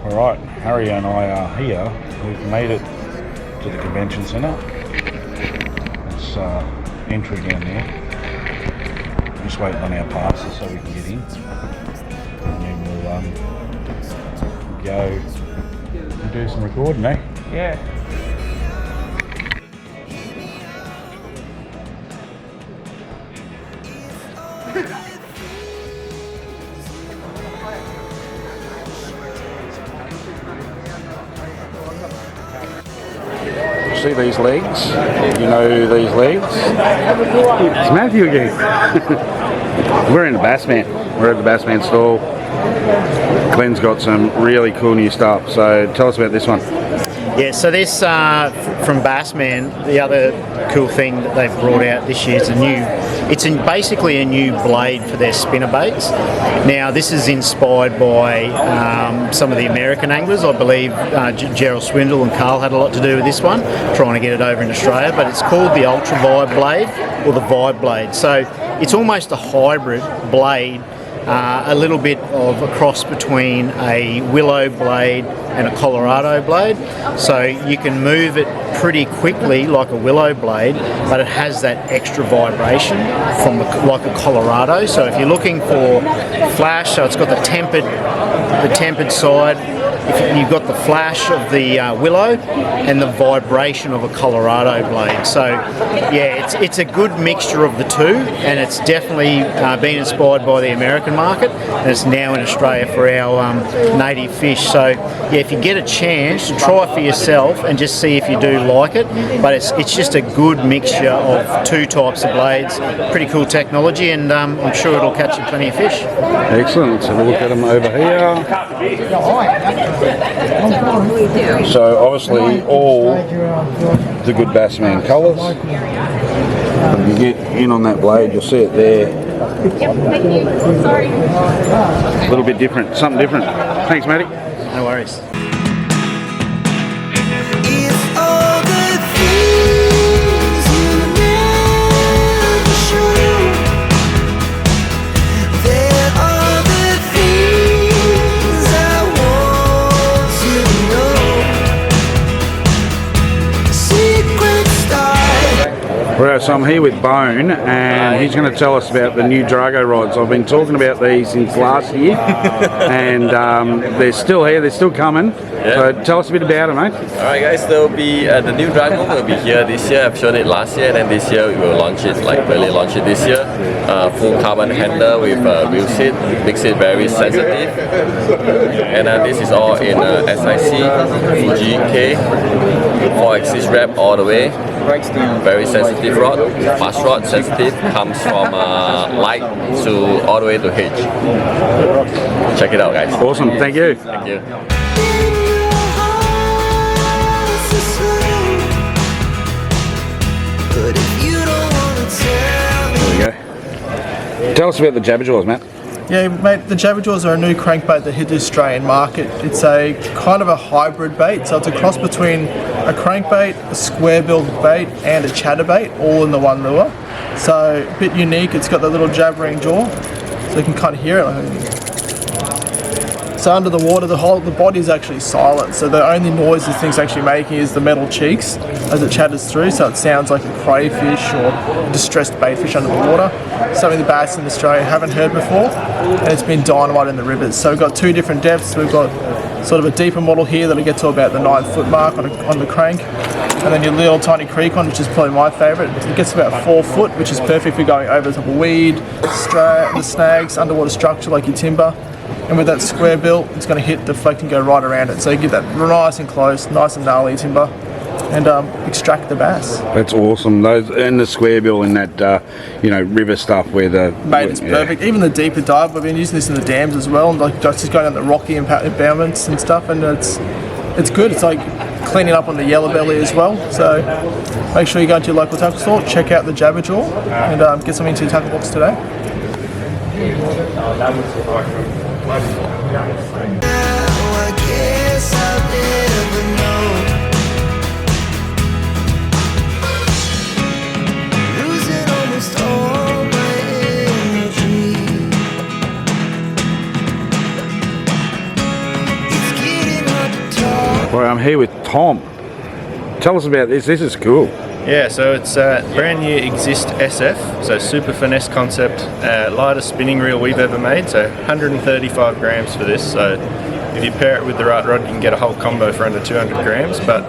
Alright, Harry and I are here. We've made it to the convention centre. It's entry down there. Just waiting on our passes so we can get in. And then we'll go and do some recording, eh? Yeah. See these legs? You know these legs? It's Matthew again. We're in the Bassman. We're at the Bassman stall. Glenn's got some really cool new stuff. So tell us about this one. Yeah, so this from Bassman, the other cool thing that they've brought out this year is basically a new blade for their spinner baits. Now this is inspired by some of the American anglers. I believe Gerald Swindle and Carl had a lot to do with this one, trying to get it over in Australia, but it's called the Ultra Vibe blade or the Vibe blade. So it's almost a hybrid blade, a little bit of a cross between a willow blade and a Colorado blade, so you can move it pretty quickly like a willow blade, but it has that extra vibration from like a Colorado. So if you're looking for flash, so it's got the tempered side. You've got the flash of the willow and the vibration of a Colorado blade. So yeah, it's a good mixture of the two, and it's definitely been inspired by the American market, and it's now in Australia for our native fish. So yeah, if you get a chance to try it for yourself and just see if you do like it, but it's just a good mixture of two types of blades. Pretty cool technology, and I'm sure it'll catch you plenty of fish. Excellent. Let's have a look at them over here. So obviously all the good Bassman colours. When you get in on that blade, you'll see it there. A little bit different, something different. Thanks, Matty. No worries. Right, so I'm here with Bone, and he's going to tell us about the new Drago rods. I've been talking about these since last year, and they're still here, they're still coming. Yeah. So tell us a bit about them, mate. Alright guys, there will be, the new Drago will be here this year. I've shown it last year, and then this year we will launch it, really launch it this year. Full carbon handle with wheel seat, makes it very sensitive. And this is all in SIC, Fuji K, 4-axis wrap all the way. Very sensitive rod, fast rod, sensitive, comes from light to all the way to H. Check it out, guys. Awesome, thank you. Thank you. There we go. Tell us about the Jabberjaws, Matt. Yeah, mate, the Jabberjaws are a new crankbait that hit the Australian market. It's a kind of a hybrid bait, so it's a cross between a crankbait, a square-billed bait, and a chatterbait, all in the one lure. So a bit unique. It's got the little jabbering jaw, so you can kind of hear it. So under the water, the body is actually silent. So the only noise this thing's actually making is the metal cheeks as it chatters through. So it sounds like a crayfish or a distressed baitfish under the water. Something the bass in Australia haven't heard before, and it's been dynamite in the rivers. So we've got two different depths. We've got sort of a deeper model here that'll get to about the 9-foot mark on the crank, and then your little tiny creek one, which is probably my favourite. It gets about 4 foot, which is perfect for going over the top of weed, the snags, underwater structure like your timber. And with that square bill, it's going to hit, deflect, and go right around it. So you get that nice and close, nice and gnarly timber, and extract the bass. That's awesome. Those and the square bill in that river stuff where the mate, it's perfect. Even the deeper dive, we've been using this in the dams as well, and like just going down the rocky embankments and stuff, and it's good. It's like cleaning up on the yellow belly as well. So make sure you go into your local tackle store, check out the Jabberjaw, and get something into your tackle box today. It's getting I'm here with Tom. Tell us about this. This is cool. Yeah, so it's a brand new Exist SF, so super finesse concept, lightest spinning reel we've ever made, so 135 grams for this. So if you pair it with the right rod, you can get a whole combo for under 200 grams, but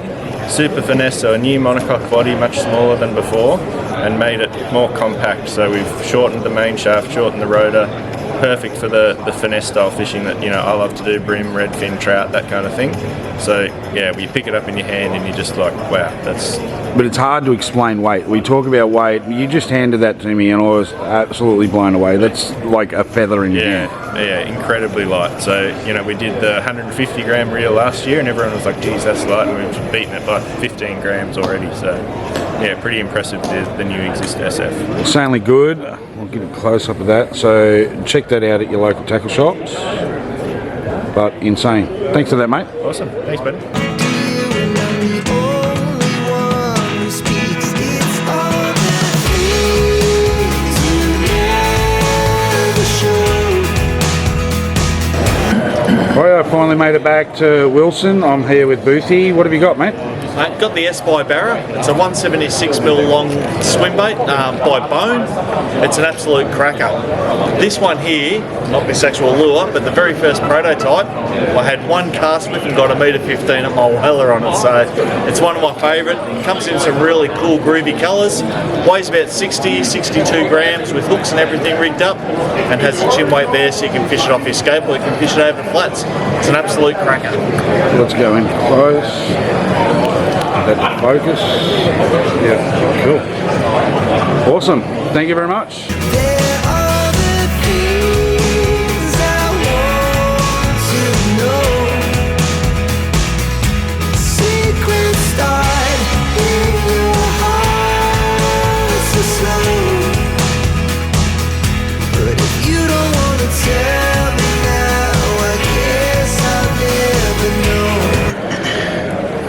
super finesse, so a new monocoque body, much smaller than before, and made it more compact. So we've shortened the main shaft, shortened the rotor, perfect for the finesse style fishing that, you know, I love to do, bream, redfin, trout, that kind of thing. So yeah, you pick it up in your hand and you're just like, wow, that's... But it's hard to explain weight. We talk about weight. You just handed that to me and I was absolutely blown away. That's like a feather in your hand. Yeah, incredibly light. So, you know, we did the 150 gram reel last year and everyone was like, geez, that's light, and we've beaten it by 15 grams already. So yeah, pretty impressive, the new Exist SF. It's only good. We'll get a close up of that. So check that out at your local tackle shops. But insane. Thanks for that, mate. Awesome. Thanks, buddy. Right, I finally made it back to Wilson. I'm here with Boothie. What have you got, mate? Got the S by Barra. It's a 176mm long swim bait by Bone. It's an absolute cracker. This one here, not this actual lure, but the very first prototype, I had one cast with and got a .15 at Mulhalla on it, so it's one of my favourite. It comes in some really cool groovy colours, weighs about 62 grams with hooks and everything rigged up, and has a chin weight there so you can fish it off your scope or you can fish it over flats. It's an absolute cracker. Let's go in close. That focus. Yeah, cool. Awesome. Thank you very much.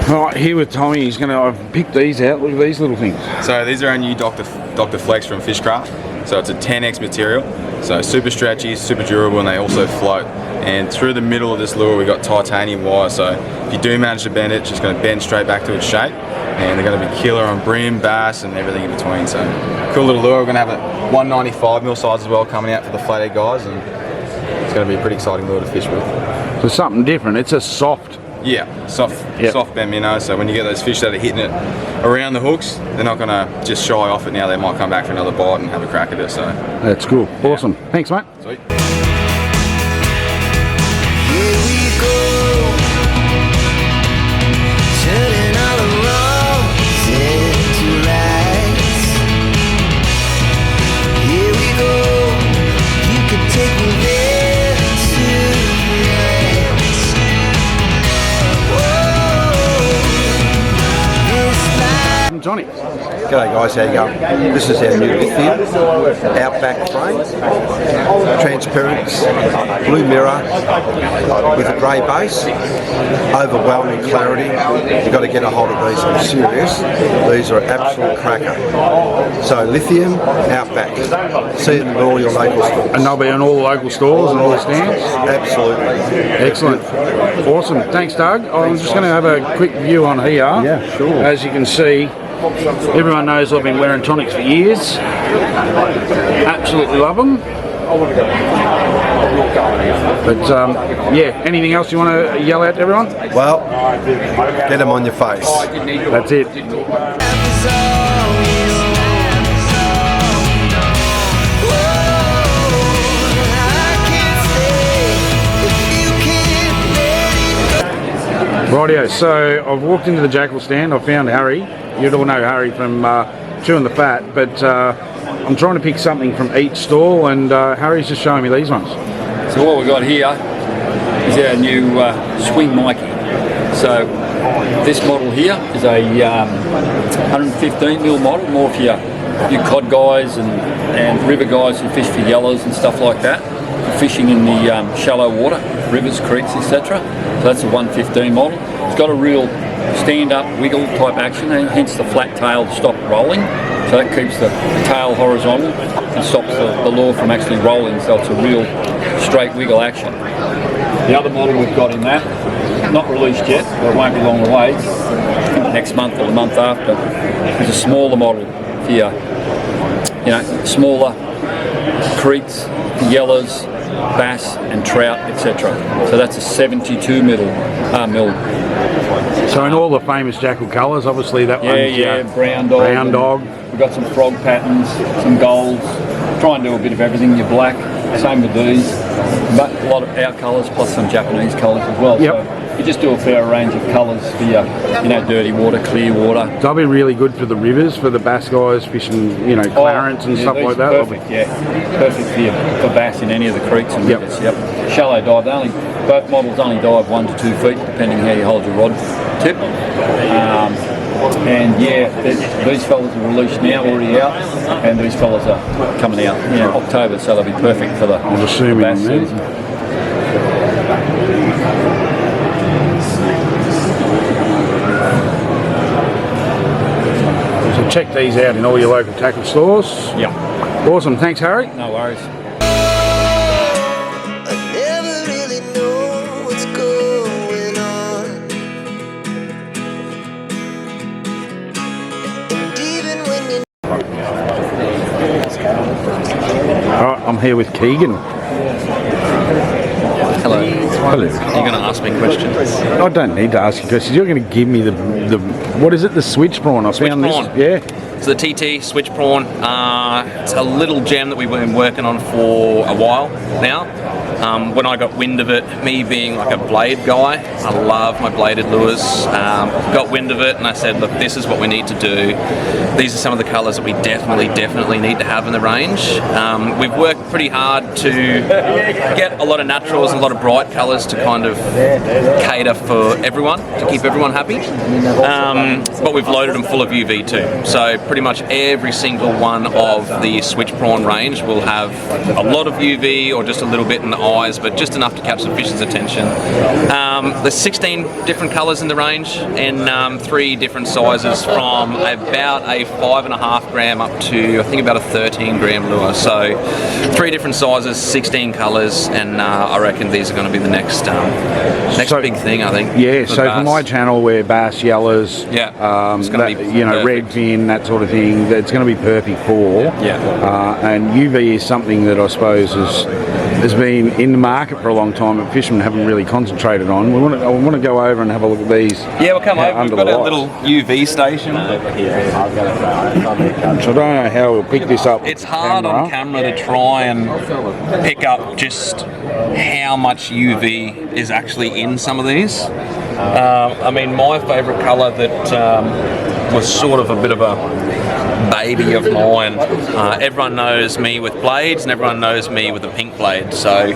Alright, here with Tommy, I've picked these out. Look at these little things. So these are our new Dr Flex from Fishcraft. So it's a 10x material, so super stretchy, super durable, and they also float. And through the middle of this lure we've got titanium wire, so if you do manage to bend it, it's just going to bend straight back to its shape. And they're going to be killer on bream, bass, and everything in between. So cool little lure. We're going to have a 195mm size as well coming out for the flathead guys, and it's going to be a pretty exciting lure to fish with. So something different. It's a soft. Yeah, soft bend minnow, so when you get those fish that are hitting it around the hooks, they're not going to just shy off it now, they might come back for another bite and have a crack at it, so. That's cool. Awesome. Yeah. Thanks, mate. Sweet. Tonics. G'day guys, how you going? This is our new lithium outback frame, transparent blue mirror with a grey base, overwhelming clarity. You've got to get a hold of these, I'm serious. These are absolute cracker. So lithium outback, see them in all your local stores. And they'll be in all the local stores and all the stands? Absolutely. Excellent. Awesome. Thanks, Doug. I'm just going to have a quick view on here. Yeah, sure. As you can see, everyone knows I've been wearing Tonics for years. Absolutely love them. But yeah, anything else you want to yell out to everyone? Well, get them on your face. That's it. Rightio, so I've walked into the Jackal stand, I found Harry. You'd all know Harry from Chewing the Fat, but I'm trying to pick something from each stall, and Harry's just showing me these ones. So what we've got here is our new Swing Mikey. So this model here is a 115mm model, more for your cod guys and river guys who fish for yellows and stuff like that, for fishing in the shallow water, rivers, creeks, etc. So that's a 115 model. It's got a real stand-up wiggle type action, and hence the flat tail to stop rolling. So that keeps the tail horizontal and stops the lure from actually rolling, so it's a real straight wiggle action. The other model we've got in that not released yet, but it won't be long away. Next month or the month after. There's a smaller model here. You know, smaller creeks, yellows, bass and trout, etc. So that's a 72 mil. So in all the famous Jackal colours, obviously that one's brown dog. Brown dog. We've got some frog patterns, some golds. Try and do a bit of everything. Your black, same with these. But a lot of our colours plus some Japanese colours as well. Yep. So you just do a fair range of colours for your, you know, dirty water, clear water. They'll be really good for the rivers, for the bass guys fishing, you know, Clarence and stuff like that. Perfect, perfect for bass in any of the creeks and rivers. Yep. Shallow dive. Both models only dive 1 to 2 feet, depending how you hold your rod tip. And these fellas are released now, already out, and these fellas are coming out in October, so they'll be perfect for the bass season. So check these out in all your local tackle stores. Yeah. Awesome, thanks Harry. No worries. Alright, I'm here with Keegan. Hello. Hello. You're going to ask me questions. I don't need to ask you questions. You're going to give me the what is it? The switch prawn. Switch prawn. Yeah. So the TT switch prawn. It's a little gem that we've been working on for a while now. When I got wind of it, me being like a blade guy, I love my bladed lures, got wind of it and I said, look, this is what we need to do. These are some of the colours that we definitely need to have in the range. We've worked pretty hard to get a lot of naturals and a lot of bright colours to kind of cater for everyone, to keep everyone happy. But we've loaded them full of UV too. So pretty much every single one of the switch prawn range will have a lot of UV or just a little bit in the eyes, but just enough to catch the fish's attention. There's 16 different colours in the range and 3 different sizes from about a 5.5 gram up to I think about a 13 gram lure. So 3 different sizes, 16 colours, and I reckon these are going to be the next big thing, I think. Yeah, so for my channel where bass, yellows, it's gonna be red fin, that sort of thing, it's going to be perfect for. And UV is something that I suppose has been in the market for a long time, but fishermen haven't really concentrated on. I want to go over and have a look at these. Yeah, we'll come over. We've got a little UV station. So I don't know how we'll pick this up. It's hard on camera to try and pick up just how much UV is actually in some of these. I mean, my favourite colour that was sort of a bit of a baby of mine. Everyone knows me with blades and everyone knows me with a pink blade. So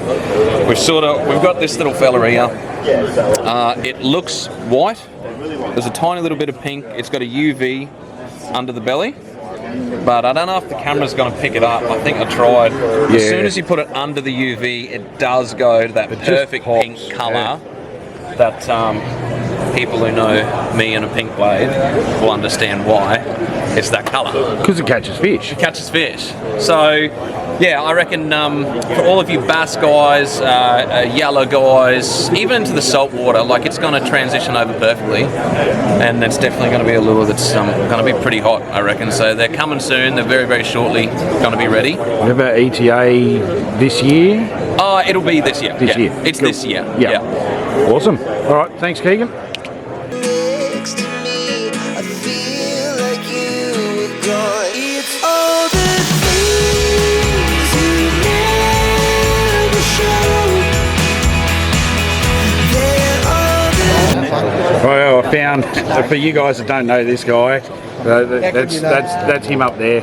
we've got this little fella here. It looks white. There's a tiny little bit of pink. It's got a UV under the belly. But I don't know if the camera's going to pick it up. I think I tried. As soon as you put it under the UV, it does go to that perfect pink colour that people who know me and a pink blade will understand why it's that colour. Because it catches fish. It catches fish. So, yeah, I reckon for all of you bass guys, yellow guys, even into the salt water, like it's going to transition over perfectly. And it's definitely going to be a lure that's going to be pretty hot, I reckon. So they're coming soon. They're very, very shortly going to be ready. What about ETA this year? It'll be this year. This year. It's this year. Yeah. Awesome. All right. Thanks, Keegan. Well, I found, for you guys that don't know this guy, that's him up there.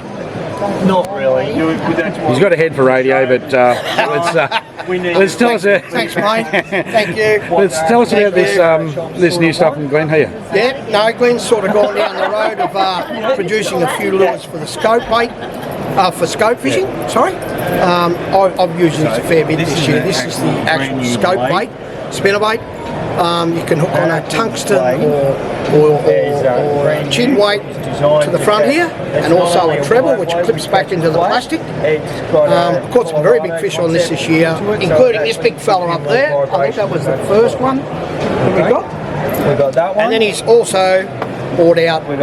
Not really. He's got a head for radio, but let's tell us. Thanks, mate. Thank you. Let's tell us about this new stuff from Glenn here. Yeah, no, Glenn's sort of gone down the road of producing a few lures for the scope bait, for scope fishing. Sorry, I've used this a fair bit this year. This is the actual scope bait, spinner bait. You can hook on a tungsten or chin weight to the front here, and also a treble which clips back into the plastic. I've caught some very big fish on this year, including this big fella up there. I think that was the first one that we got. We got that one. And then he's also brought out the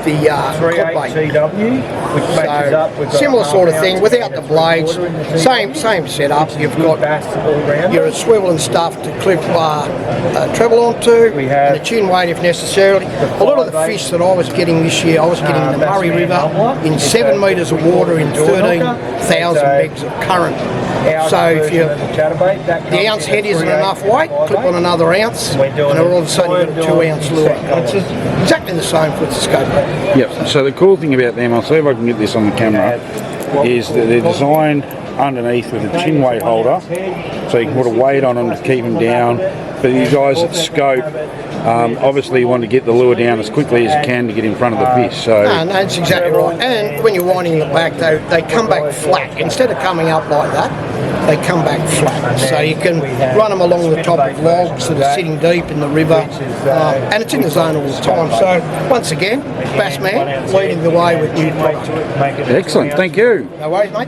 CW, which matches up with similar sort of thing without the blades. Same setup. You've got your swivel and stuff to clip treble onto, and a chin weight if necessary. A lot of the fish that I was getting this year, I was getting in the Murray River in 7 metres of water in 13,000 megs of current. So if the ounce head isn't enough weight, clip on another ounce, and all of a sudden you've got a 2 ounce lure. It's exactly the same for the scope. Yep, so the cool thing about them, I'll see if I can get this on the camera, is that they're designed underneath with a chin weight holder, so you can put a weight on them to keep them down. But you guys at scope, obviously you want to get the lure down as quickly as you can to get in front of the fish. So no, that's exactly right. And when you're winding the back, they come back flat. Instead of coming up like that, they come back flat. So you can run them along the top of logs that are sitting deep in the river, and it's in the zone all the time. So once again, Bassman leading the way with new product. Excellent, thank you. No worries, mate.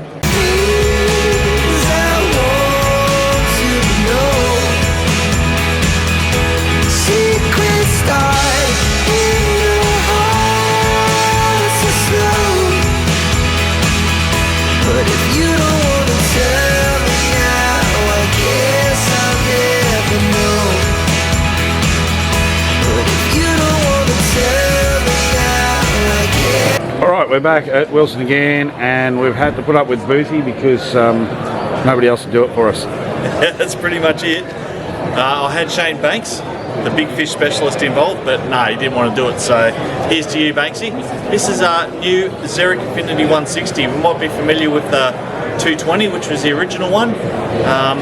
Alright, we're back at Wilson again, and we've had to put up with Boothie because nobody else will do it for us. That's pretty much it. I had Shane Banks, the big fish specialist, involved, but no, he didn't want to do it. So here's to you, Banksy. This is our new Zurich Infinity 160. We might be familiar with the 220, which was the original one.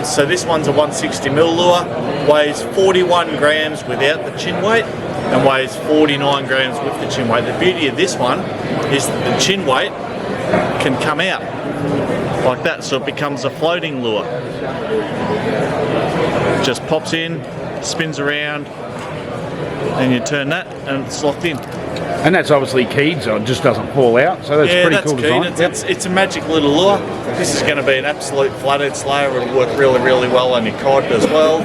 So this one's a 160mm lure, weighs 41 grams without the chin weight, and weighs 49 grams with the chin weight. The beauty of this one is that the chin weight can come out like that, so it becomes a floating lure. Just pops in, spins around, and you turn that and it's locked in. And that's obviously keyed, so it just doesn't fall out, so that's pretty cool design. It's a magic little lure. This is going to be an absolute flathead slayer. It'll work really, really well on your cod as well.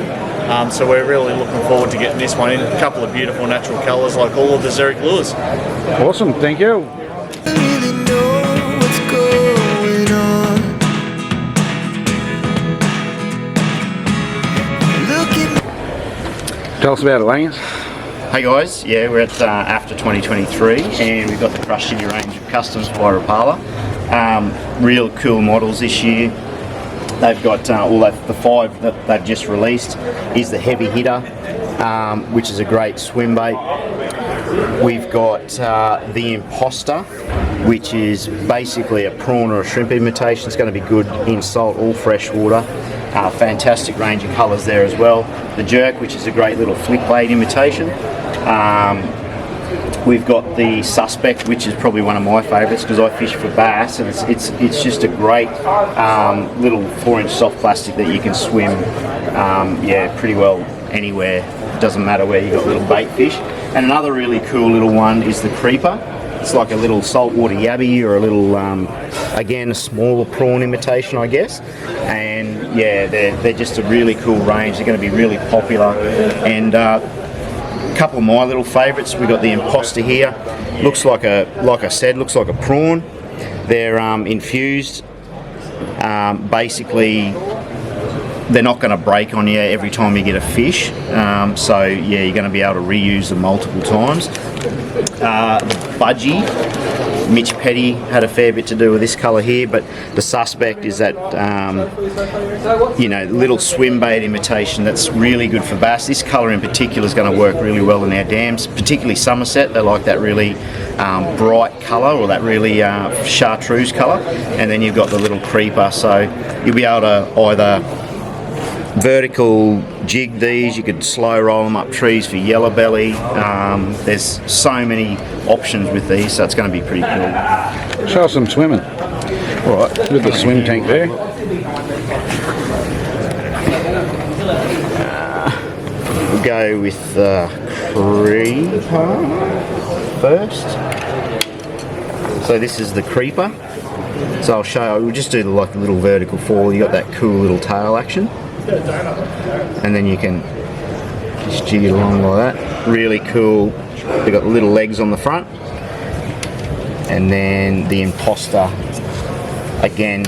So we're really looking forward to getting this one in. A couple of beautiful natural colours like all of the Zurich lures. Awesome, thank you. Tell us about it, Langus. Hey guys, yeah, we're at AFTA 2023 and we've got the Crust range of customs by Rapala. Real cool models this year. They've got the 5 that they've just released is the heavy hitter, which is a great swim bait. We've got the Imposter, which is basically a prawn or a shrimp imitation. It's going to be good in salt or fresh water. Fantastic range of colours there as well. The Jerk, which is a great little flick blade imitation. We've got the Suspect, which is probably one of my favourites because I fish for bass, and it's just a great little 4-inch soft plastic that you can swim pretty well anywhere. It doesn't matter where you got little bait fish. And another really cool little one is the Creeper. It's like a little saltwater yabby or a little, again, a smaller prawn imitation, I guess. And yeah, they're just a really cool range. They're going to be really popular. And a couple of my little favourites. We've got the Imposter here. Looks like I said, looks like a prawn. They're infused. Basically, they're not going to break on you every time you get a fish. So yeah, you're going to be able to reuse them multiple times. The Budgie, Mitch Petty had a fair bit to do with this colour here, but the Suspect is that little swim bait imitation that's really good for bass. This colour in particular is going to work really well in our dams, particularly Somerset. They like that really bright colour, or that really chartreuse colour. And then you've got the little Creeper, so you'll be able to either vertical jig these, you could slow roll them up trees for yellow belly. There's so many options with these, so it's going to be pretty cool. Show us some swimming. Alright, with the swim tank there. We'll go with the creeper first. So this is the creeper. So I'll show. We'll just do the like little vertical fall. You got that cool little tail action, and then you can just jig it along like that. Really cool. They've got little legs on the front, and then the imposter. Again,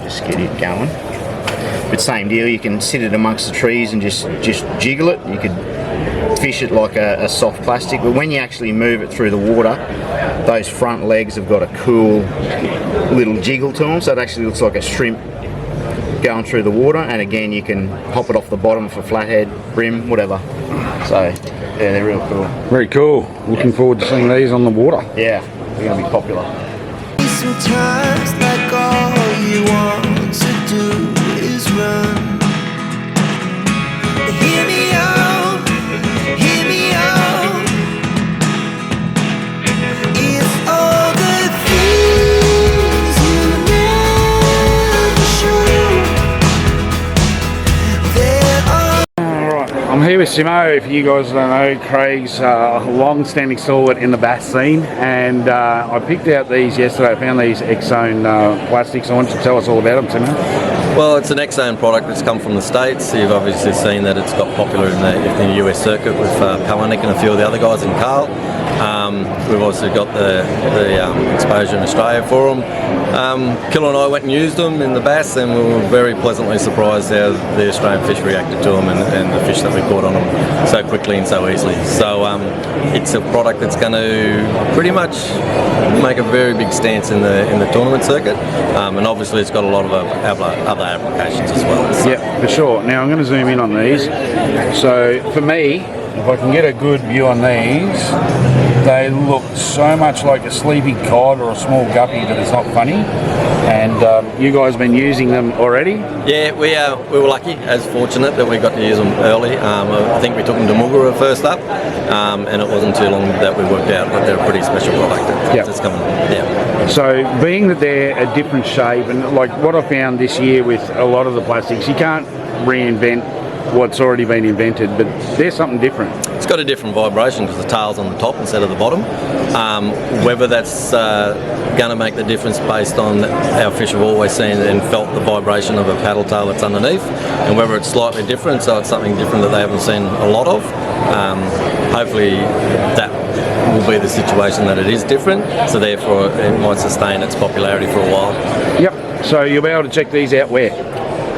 just get it going. But same deal. You can sit it amongst the trees and just jiggle it. You could fish it like a soft plastic, but when you actually move it through the water, those front legs have got a cool little jiggle to them, so it actually looks like a shrimp going through the water. And again, you can hop it off the bottom for flathead, brim, whatever. So yeah, they're real cool. Very cool. Looking forward to seeing these on the water. Yeah, they're going to be popular. Sometimes like all you want to do is run. Hear me out, hear me out. It's all the things you never show. There are. Alright, I'm here with Simo. If you guys don't know, Craig's long-standing stalwart in the bass scene, and I picked out these yesterday. I found these Exon Plastics. I want you to tell us all about them, Simo. Well, it's an Exon product that's come from the States. You've obviously seen that it's got popular in the US circuit with Palanick and a few of the other guys in Carl. We've also got the exposure in Australia for them. Killer and I went and used them in the bass, and we were very pleasantly surprised how the Australian fish reacted to them and the fish that we caught on them so quickly and so easily. So it's a product that's going to pretty much make a very big stance in the tournament circuit, and obviously it's got a lot of other applications as well. So. Yeah, for sure. Now I'm going to zoom in on these. So for me, if I can get a good view on these, they look so much like a sleepy cod or a small guppy that it's not funny. And you guys have been using them already? Yeah, we were lucky, as fortunate that we got to use them early. I think we took them to Mugara first up, and it wasn't too long that we worked out that they're a pretty special product. It's coming. Yeah. So being that they're a different shape, and like what I found this year with a lot of the plastics, you can't reinvent what's already been invented, but there's something different. It's got a different vibration because the tail's on the top instead of the bottom. Whether that's going to make the difference based on our fish have always seen and felt the vibration of a paddle tail that's underneath, and whether it's slightly different, so it's something different that they haven't seen a lot of. Hopefully that will be the situation that it is different, so therefore it might sustain its popularity for a while. Yep, so you'll be able to check these out where?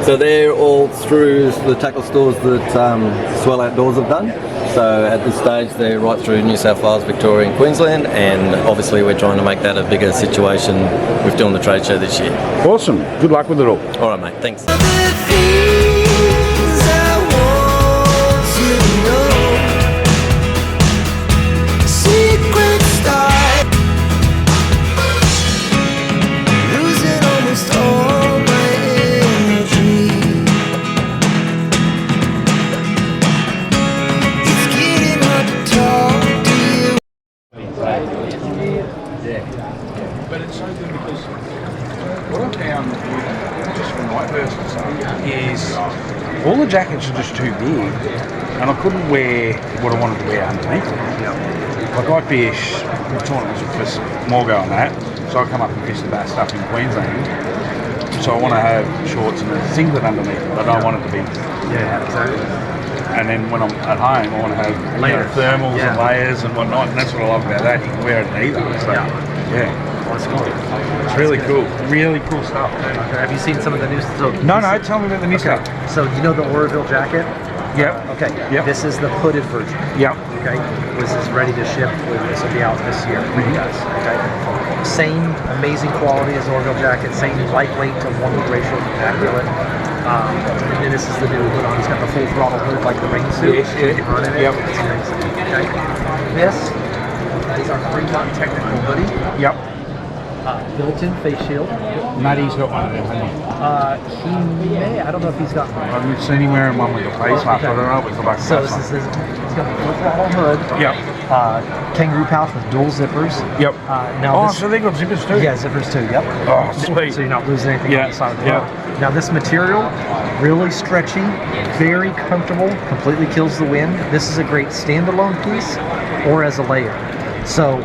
So they're all through the tackle stores that Swell Outdoors have done. So at this stage they're right through New South Wales, Victoria and Queensland, and obviously we're trying to make that a bigger situation with doing the trade show this year. Awesome, good luck with it all. Alright mate, thanks. But it's so good because what I found, just from my personal side, is all the jackets are just too big, and I couldn't wear what I wanted to wear underneath it. Like I fish, the tournaments for Morgo and that, so I come up and fish the bass stuff in Queensland. So I want to have shorts and a singlet underneath it. I don't want it to be. Yeah, exactly. And then when I'm at home, I want to have thermals and layers and whatnot, and that's what I love about that. You can wear it either. So, yeah. That's cool. It's really cool. Really cool stuff. Okay. Have you seen some of the new stuff? No, tell me about the new stuff. So you know the Oroville jacket? Yep. Okay. Yep. This is the hooded version. Yep. Okay. This is ready to ship. This will be out this year for you guys. Okay. Same amazing quality as Oroville jacket. Same lightweight to 1 ratio immaculate. And this is the new hood on. It's got the full throttle hood like the rain suit. Yes, You can run in it. Yep. It's amazing. Okay. This is our 3-ton technical hoodie. Yep. Built-in face shield. Maddie's got one of them, hasn't He may. I don't know if he's got one. I've seen him wearing one with a face mask. I don't know if it's like So this is he's got a full throttle hood. Yep. Kangaroo pouch with dual zippers. Yep. Now so they got zippers too? Yeah, zippers too, yep. Oh, sweet. So you're not losing anything on the side of the Yeah. boat. Now this material, really stretchy, very comfortable, completely kills the wind. This is a great standalone piece or as a layer. So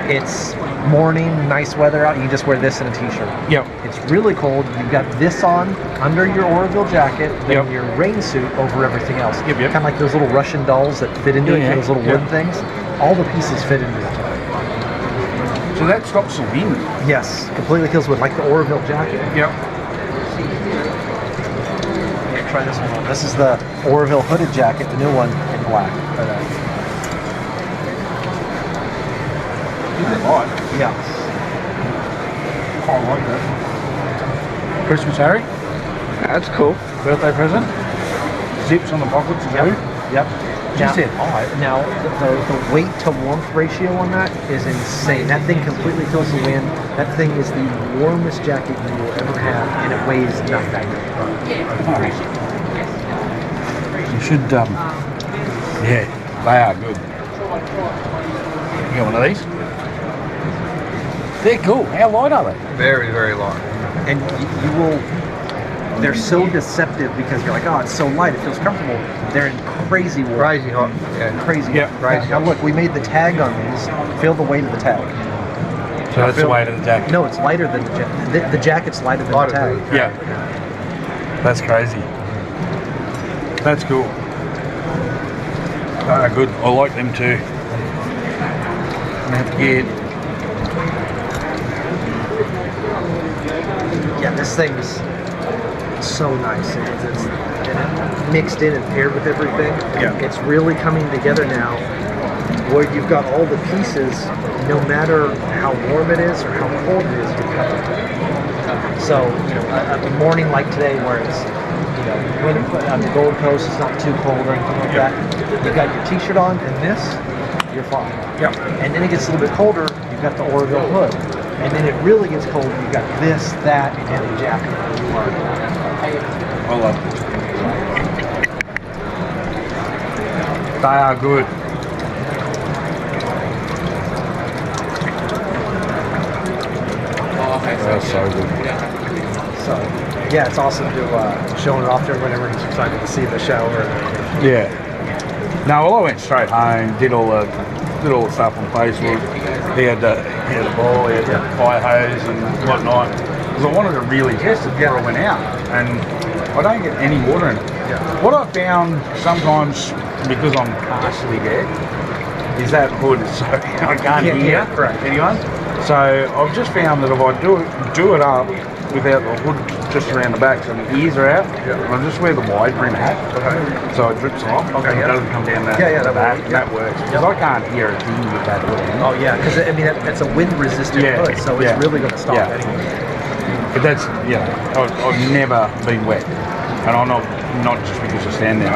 it's morning, nice weather out, you can just wear this in a t-shirt. Yep. It's really cold, you've got this on under your Oroville jacket, then Yep. your rain suit over everything else. Yep, yep. Kind of like those little Russian dolls that fit into it, Yeah, those little yeah. wooden things. All the pieces fit into it. So that stops the wind? Yes, completely kills wind, like the Oroville jacket. Yep. Here, try this one on. This is the Oroville hooded jacket, the new one in black. Yeah. I like that. Christmas Harry? That's cool. Birthday present? Zips on the pockets too? Yep. She said, Now, the weight to warmth ratio on that is insane. That thing completely kills the wind. That thing is the warmest jacket you will ever have, and it weighs nothing. You should, yeah, they are good. You got one of these? They're cool. How light are they? Very, very light. And you will, they're so deceptive because you're like, oh, it's so light, it feels comfortable. They're in crazy warm. Crazy hot. Yeah. Crazy. Yeah. Crazy Now hot. look, we made the tag on these. Feel the weight of the tag. So that's the weight of the jacket? No, it's lighter than the jacket. The jacket's lighter than the tag. Yeah. That's crazy. That's cool. Good. I like them too. That's good. Yeah, this thing's so nice. It's and it mixed in and paired with everything. Yeah. It's really coming together now where you've got all the pieces, no matter how warm it is or how cold it is, you're covered. So, you know, a morning like today where it's, you know, when on the Gold Coast, it's not too cold or anything like that. You've got your t-shirt on and this, you're fine. Yep. And then it gets a little bit colder, you've got the Oroville hood. And then it really gets cold, you've got this, that, and the jacket. I love it. They are good. They're so good. So, yeah, it's awesome to showing it off to everyone. Everyone's excited to see the show. Yeah. No, well, I went straight home, did all the stuff on Facebook. He had the ball, he had the fire hose and whatnot. Because I wanted to really test it before I went out, and I don't get any water in it. Yeah. What I found sometimes, because I'm partially deaf, is that hood is so I can't hear anyone. So I've just found that if I do it up without the hood just around the back, so the ears are out, I just wear the wide brim hat, so it drips off. It doesn't come down the back. That works because I can't hear a thing with that hood. Oh yeah, because I mean it's a wind resistant hood, so it's really going to stop anyway. But that's I've never been wet, and I'm not just because I stand there.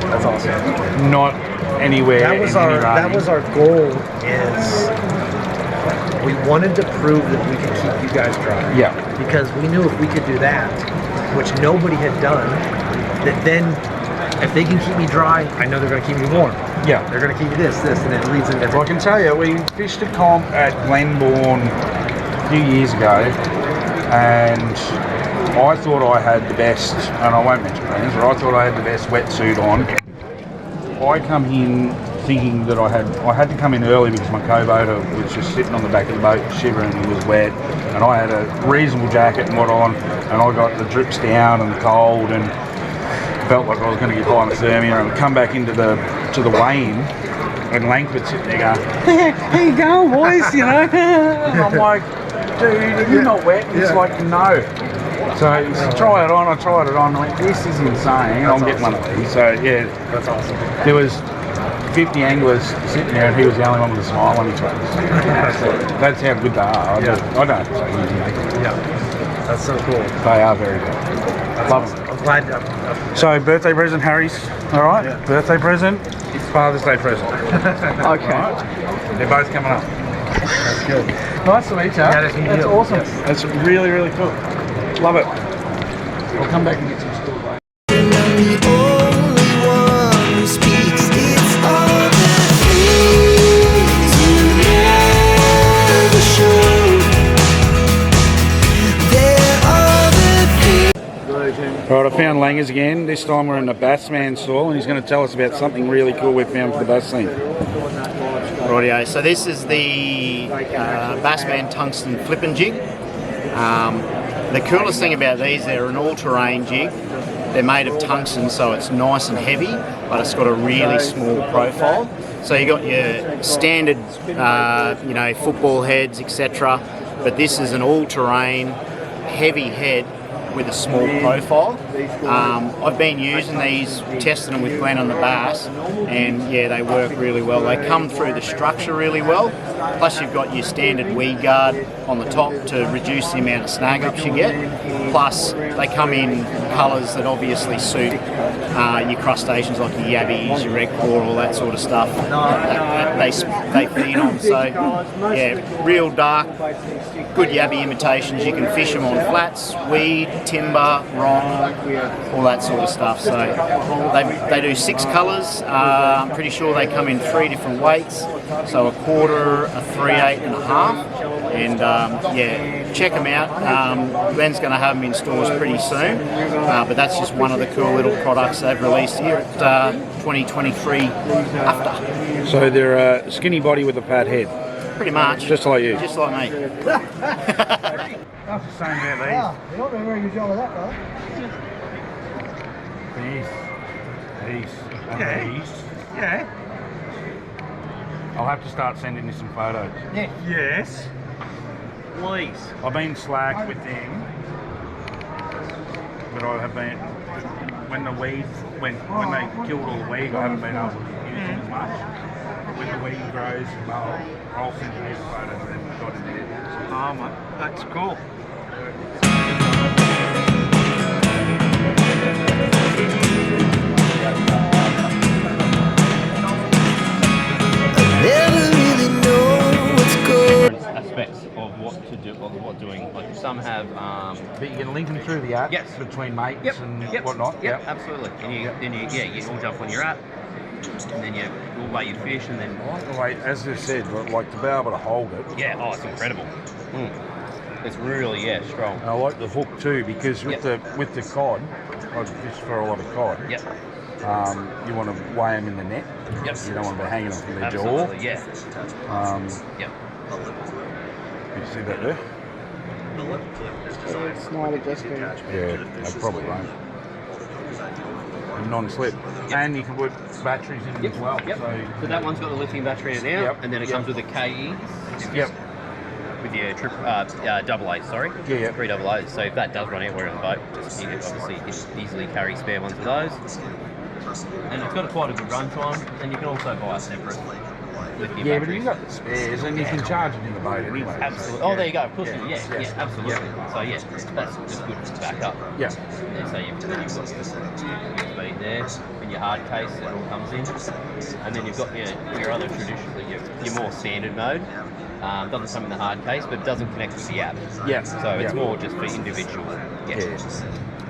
That's awesome. Not anywhere. That was our goal. Is we wanted to prove that we could keep you guys dry. Yeah. Because we knew if we could do that, which nobody had done, that then if they can keep me dry, I know they're going to keep me warm. Yeah. They're going to keep me this, and it leads into Well, I can tell you, we fished a comp at Glenbourne a few years ago, and I thought I had the best, and I won't mention names, but I thought I had the best wetsuit on. I come in thinking that I had to come in early because my co-boater was just sitting on the back of the boat shivering and he was wet, and I had a reasonable jacket and what on, and I got the drips down and the cold and felt like I was going to get hypothermia, and come back into the weigh-in, and Langford sitting there going, how you going, boys, you know? And I'm like, dude, you're not wet. It's like, no. So he said, try it on. I tried it on. I'm like, this is insane. I'm getting one of these. So yeah, that's awesome. There was 50 anglers sitting there, and he was the only one with a smile on his face. That's how good they are. I don't have to say anything. Yeah, that's so cool. They are very good. Love them. I'm glad. So birthday present, Harry's. All right. Yeah. Birthday present. It's Father's Day present. Okay. Right. They're both coming up. That's good. Nice to meet you. Yeah, that's awesome. Yes. That's really, really cool. Love it. I'll come back and get some still later. The only one who speaks, it's all the Right, I found Langers again. This time we're in the Bassman stall, and he's going to tell us about something really cool we found for the bass scene. Rightio. So this is the Bassman tungsten flipping jig. The coolest thing about these, they're an all-terrain jig. They're made of tungsten, so it's nice and heavy, but it's got a really small profile. So you got your standard, football heads, etc. But this is an all-terrain, heavy head with a small profile. I've been using these, testing them with Glenn on the bass, and yeah, they work really well. They come through the structure really well. Plus you've got your standard weed guard on the top to reduce the amount of snag ups you get. Plus they come in colours that obviously suit your crustaceans like your yabbies, your red claw, all that sort of stuff. They feed on. So yeah, real dark, good yabby imitations. You can fish them on flats, weed, timber, rock, all that sort of stuff. So they do 6 colours. I'm pretty sure they come in 3 different weights. So a quarter, a 3/8 and a half. And yeah, check them out. Glenn's going to have them in stores pretty soon. But that's just one of the cool little products they've released here at 2023 AFTA. So they're a skinny body with a fat head. Pretty much. Just like you. Just like me. That's the same about You're not doing a very good job of that, brother. these. Yeah. I'll have to start sending you some photos. Yeah. Yes. Please. I've been slack with them, but I have been, when the weeds, when they killed all the weed, I haven't been able to use them as much. When the weed grows, I'll send you these photos and then got in there. Oh my, that's cool. Never really know what's going on. Aspects of what to do, of what doing. Like some have. But you can link them through the apps between mates and whatnot. Yep, absolutely. And you all jump on your app, and then you all weigh your fish, and then. Like as I said, like to be able to hold it. Yeah. Oh, it's incredible. It's really strong. And I like the hook too because with the cod, I fish for a lot of cod. Yep. You want to weigh them in the net. Yep. You don't want to be hanging them from their Absolutely, jaw. Yeah. Yep. You see that there? It's not adjusting. Yeah, they probably won't. And non-slip. And you can put batteries in it as well. Yep. So that one's got the lithium battery in it now, and then it comes with a KE. Yep. With your double A, sorry. Yeah. 3 double A's. So if that does run out, we're on the boat. Just obviously you can easily carry spare ones of those. And it's got quite a good run time, and you can also buy a separate lithium batteries. But you've got the spares, and you can charge it in the boat anyway. Absolutely. Oh, there you go. Of course, yeah, absolutely. So yeah, that's just good to back up. Yeah. And so you've got USB there, and your hard case, it all comes in, and then you've got your other traditional, your more standard mode. Doesn't come in the hard case, but doesn't connect with the app. Yeah. So it's more just for individual. Yeah.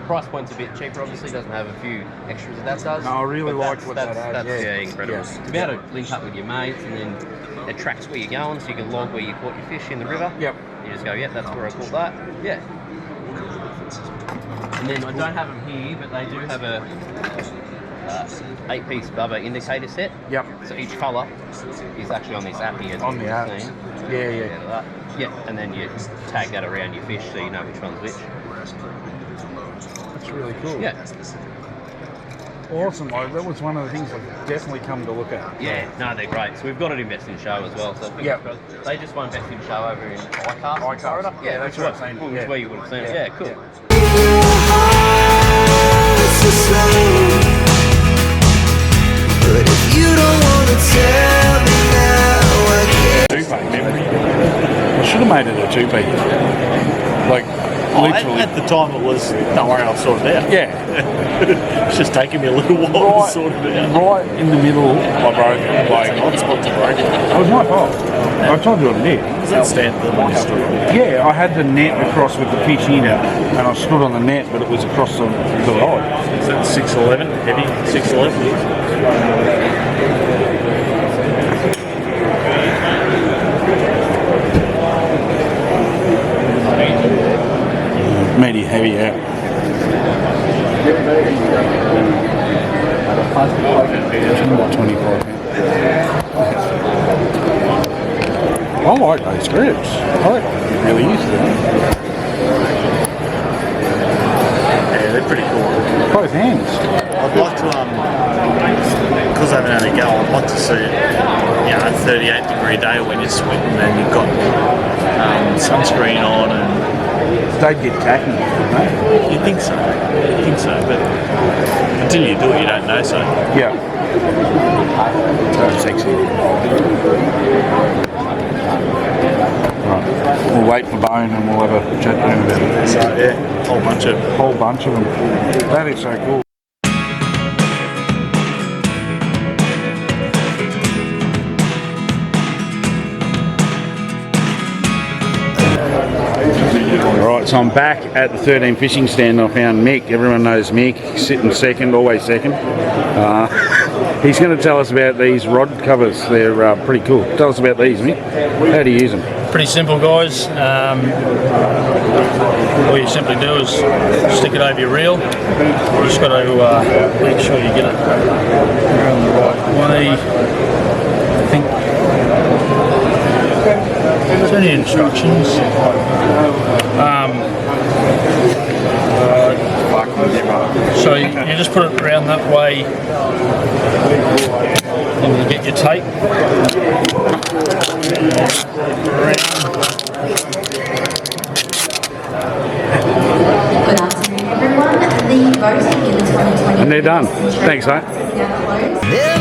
Price point's a bit cheaper, obviously, doesn't have a few extras that does. No, I really like what that adds. That's incredible. Yeah. To be able to link up with your mates, and then it tracks where you're going, so you can log where you caught your fish in the river. Yep. You just go, that's where I caught that. Yeah. And then I don't have them here, but they do have a 8-piece Bubba indicator set. Yep. So each colour is actually on this app here. On the app. Yeah. Yeah, and then you tag that around your fish so you know which one's which. That's really cool. Yeah. Awesome. That was one of the things I've definitely come to look at. Yeah, no, they're great. So we've got it in Best in Show as well. So they just won Best in Show over in iCast. Yeah, that's right. That's where you would have seen it. Yeah, cool. But if you don't want to tell me now, I can't. I should have made it a 2P. Like, literally. At the time it was, don't worry, I'll sort it out. Yeah. It's just taking me a little while to sort it out. Right in the middle, I broke it. Like, it was my fault. I tried to do a net. Does that stand for the monster? Yeah, I had the net across with the fish in it, and I stood on the net, but it was across the rod. Is that 6'11", heavy? 6'11"? Meaty heavy, yeah. £25. I like those grips. I like it really easy. Yeah, they're pretty cool. Both hands. I'd like to, because I haven't had a go, I'd like to see it, you know, a 38-degree day when you're sweating and you've got sunscreen on and... They'd get tacky, mate. You'd think so. You'd think so, but until you do it, you don't know so. Yeah. So sexy. Right. We'll wait for Bone and we'll have a chat to him about it. So, yeah, whole bunch of them. That is so cool. Right, so I'm back at the 13 fishing stand. I found Mick. Everyone knows Mick, sitting second, always second. He's going to tell us about these rod covers. They're pretty cool. Tell us about these, Mick. How do you use them? Pretty simple, guys. All you simply do is stick it over your reel. You just got to make sure you get it around the right way. I think it's only instructions. So you just put it around that way, and you get your tape. Good afternoon, everyone. The voting in the 2020 And they're done. Thanks, mate. is now closed.